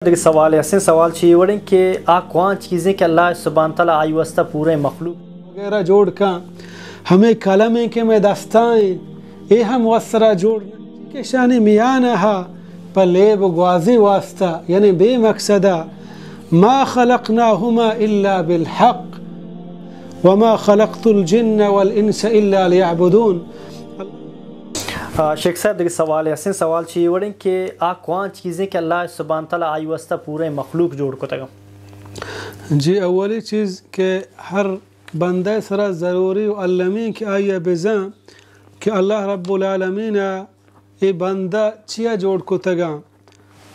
देखिए सवाल ऐसे सवाल चाहिए वड़े कि आ कौन चीज़ें कि अल्लाह सुब्हान तआला आई वस्ता पूरे मखलूक वगैरह जोड़ का हमें कलमे के में दस्ताएं ये हम वसरा जोड़ के शान मियान हा पलेब ग्वाजी वास्ता यानी बेमकसदा मा खलक़नाहुमा इल्ला बिलहक़ वमा खलक़तुल जिन्न वल इंस इल्ला लियअबुदून। शेख साहब देखिए सवाल ऐसे सवाल चाहिए वड़े कि आ कौन चीज़ें कि अल्लाह सुब्हान तआला आई वस्ता पूरे मखलूक जोड़ को तक जी अवली चीज़ के हर बंदे सरा ज़रूरी अल्लमी कि आइए बेजा कि अल्लाह रब्बुल आलमीन ये बंदा चिया जोड़ को तगा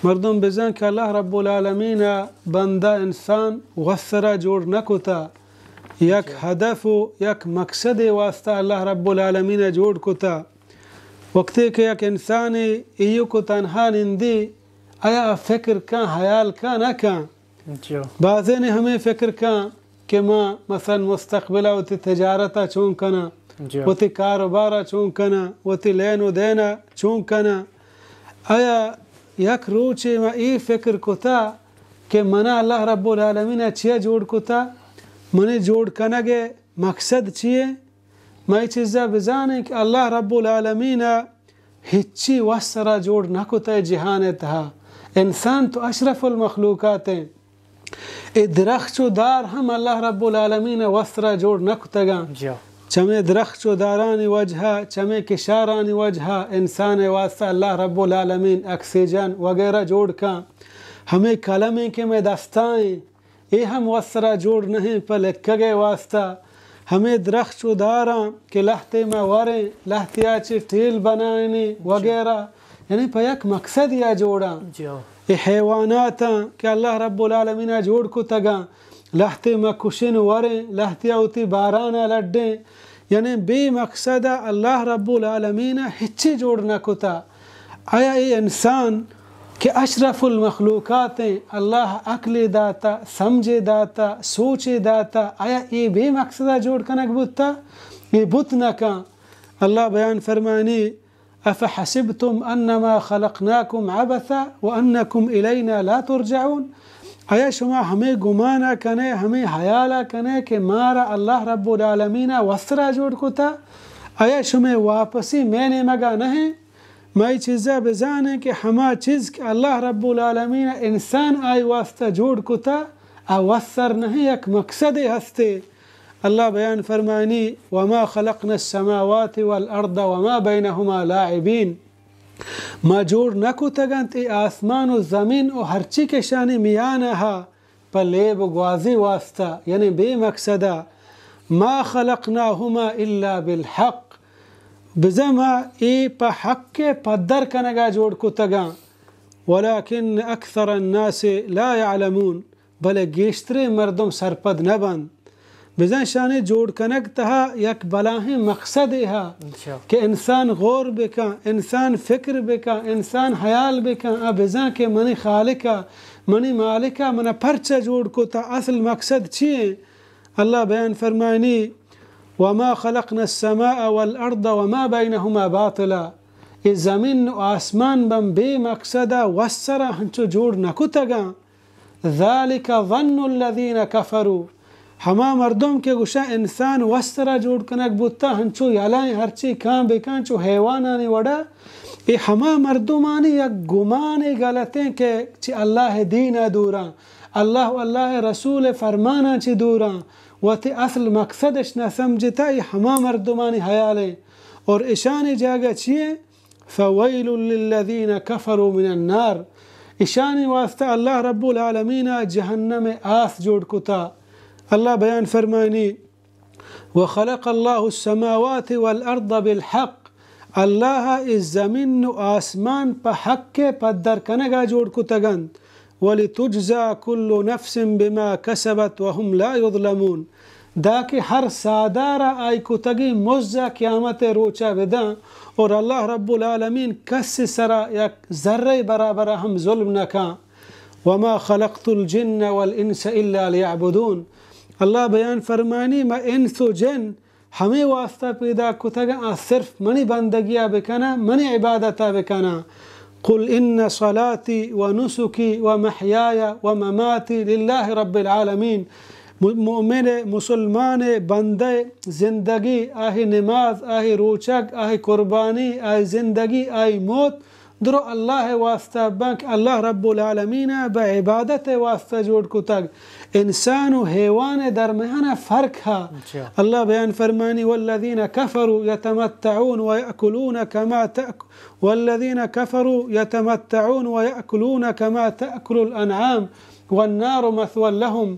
मर्दम बेजा कि अल्लाह रब्बुल आलमीन बंदा इंसान वसरा जोड़ न कोता यक हदफ यक मकसद वास्ता अल्लाह रब्बुल आलमीन जोड़ कोता वक्त के एक इंसान इयो को तनहा निंदी आया फ़िक्र का हयाल का ना का बाज़े ने हमें फ़िक्र का कि माँ मसलन मुस्तक़बिला वती तजारता चूँ कना वती कारोबारा चूँ कना वती लेन व देना चूँ कना आया यक रोचे माँ ये फ़िक्र कोता कि मना अल्लाह रब्बुल आलमीन अच्छिया जोड़ कोता मने जोड़ कना गे मकसद चिए मैं चीज़ा बजाने कि अल्लाह रब्बुल आलमीन हिच्ची वसरा जोड़ न कोता जहान तहा इंसान तो अशरफुल मखलूकात हैं ए दरख्त दार हम अल्लाह रब्बुल आलमीन वसरा जोड़ न कोतगा चमे दरख्त दारानी वजह चमे किशारानी वजह इंसान वास्ता अल्लाह रब्बुल आलमीन ऑक्सीजन वगैरह जोड़ का हमें कलमे के में दस्ताएं ये हम वसरा जोड़ नहीं पर लिखगे वास्ता हमें दरख्त दारा के लहते में वरे लहतिया टील बनाने वगैरह यानी पयक मकसद या जोड़ा ये हैवानात के अल्लाह रब्बुल आलमीन जोड़ को तगा लहते में कुशन वरे लहतिया उती बाराना लड्डे यानी बेमकसद अल्लाह रब्बुल आलमीन हिच्ची जोड़ना कोता आया ये इंसान कि अशरफुल मखलूकात अल्लाह अक्ल दाता समझे दाता सोचे दाता आया ये बेमकसदा जोड़ कनक बुता ये बुत न का अल्लाह बयान फरमानी अफ़हसिबतुम अन्नमा खलक़नाकुम अबसा व अन्नकुम इलैना ला तुरजऊन आया शुमा हमें गुमाना कने हमें हयाला कने कि मारा अल्लाह रब्बुल आलमीन वसरा जोड़ को था आया शुमे वापसी मैंने मगा नहीं मैं चीज़ा बजाने कि हमा चीज़ के अल्लाह रब्बुल आलमीन इंसान आई वास्ता जोड़ को था अवसर नहीं एक मकसद हस्ते अल्लाह बयान फरमानी वमा खलक़ना अस्समावाति वल अर्द वमा बैनहुमा लाइबीन मा जोड़ न को तगंत आसमान और ज़मीन और हरची के शानी मियान हा पलेब ग्वाजी वास्ता यानी बेमकसदा मा खलक़नाहुमा इल्ला बिलहक़ बिज़मा ए प हक के पदर कनगा जोड़ को तगा वलाकिन अक्सर अन्नास ला यअलमून भले गेश्तरे मर्दम सरपद न बन बिज़ा शानी जोड़ कनक तहा यक बलाहे मकसद हा कि इंसान गौर बेका इंसान फ़िक्र बेका इंसान हयाल बेका बिज़ा के मनी खालिका मनी मालिका मना परचा जोड़ को ता असल मकसद छिए अल्लाह बयान फरमानी वमा खलक़ना अस्समाअ वल अर्द वमा बैनहुमा बातिला ये ज़मीन आसमान बम बेमकसदा वसरा हंचो जोड़ न को तगा ज़ालिका ज़न्नुल लज़ीना कफ़रू हमा मर्दों के गुशा इंसान वसरा जोड़ कनक बुत्ता हंचो यालाएं हरची कां बेकां चो हैवानानी वड़ा ये हमा मर्दुमानी या गुमाने गलतें के ची अल्लाह दीन दूरा अल्लाह रसूल फरमाना ची दूरा वती असल मकसदश न समझता ये हमा मर्दुमानी हयाले और ईशानी जागा छिए फ़वैलुल लिल्लज़ीना कफ़रू मिनन नार ईशानी वास्ता अल्लाह रब्बुल आलमीन जहन्नम आस जोड़ कुता अल्लाह बयान फरमानी व खलक़ल्लाहु अस्समावाति वल अर्द बिलहक़ अल्लाह इस ज़मीन आसमान प हक के पद्दर कनगा जोड़ कुतगन वलितुज्ज़ा कुल्लु नफ्सिन बिमा कसबत वहुम ला युज़लमून दाके हर सादारा आई कुतगी मुज़्ज़ा क़यामत रोचा विदा और अल्लाह रब्बुल आलमीन कस सरा यक ज़र्रे बराबर हम जुल्म न का वमा खलक़तुल जिन्न वल इंस इल्ला लियअबुदून अल्लाह बयान फरमानी मैं इंस व जिन हमें वास्ता पैदा कुतगा सिर्फ मनी बंदगिया बेकना मनी इबादता बेकना قل إن صلاتي ونسكي ومحياي ومماتي لله رب العالمين. مؤمن مسلمان بندے زندگی آہی نماز آہی روچک آہی قربانی آہی زندگی آہی موت درو اللہ واسطہ بنک اللہ رب العالمین بعبادت واسطہ جوڑ کو تک انسان و حیوان درمیان فرق ہے. اللہ بیان فرمانی والذین کفروا یتمتعون ویأکلون کما والذین کفروا یتمتعون ویأکلون کما تأکل الانعام والنار مثوى لهم.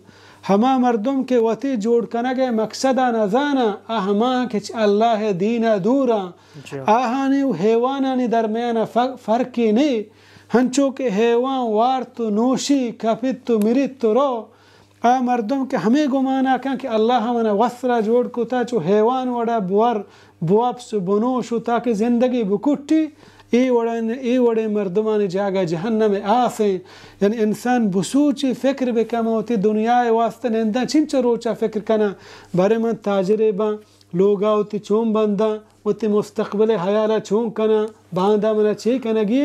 ہما مردم کے وتی جوڑ کنگے مقصدہ نزانا اہما کچ اللہ دینا دورا آہانی و حیوانانی درمیان فرقی نہیں ہنچو کہ حیوان وارت نوشی کپت مرت رو آ مردم کے ہمیں گمانا کن کہ اللہ ہمنا وصرہ جوڑ کتا چو حیوان وڑا بور بوابس بنوشو تاکہ زندگی بکٹی ای وڑے مردمان جاگا جہنم آسیں. یعنی انسان بسوچی فکر بکم ہوتی دنیا واسطہ نندہ چنچا روچا فکر کنا بارے من تاجرے با لوگا ہوتی چون بندہ ہوتی مستقبل حیالہ چون کنا باندہ منا چی کنگی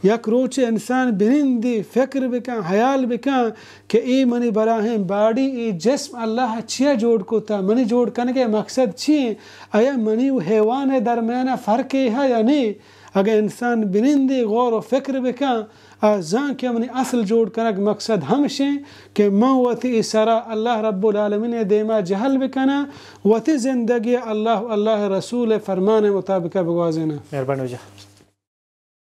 یک روچے انسان بنندی فکر بکن حیال بکن کہ ای منی براہم باڑی ای جسم اللہ چیا جوڑ کو تا منی جوڑ کنگے مقصد چی آیا منی و حیوان درمیانہ فرقی ہے یا نہیں. اگر انسان بنندی غور و فکر بکن آزان کہ منی اصل جوڑ کنک مقصد ہمشیں کہ من وتی اسرا اللہ رب العالمین دیما جہل بکنا وتی زندگی اللہ رسول فرمان مطابقہ بگوازینا. مہربانی.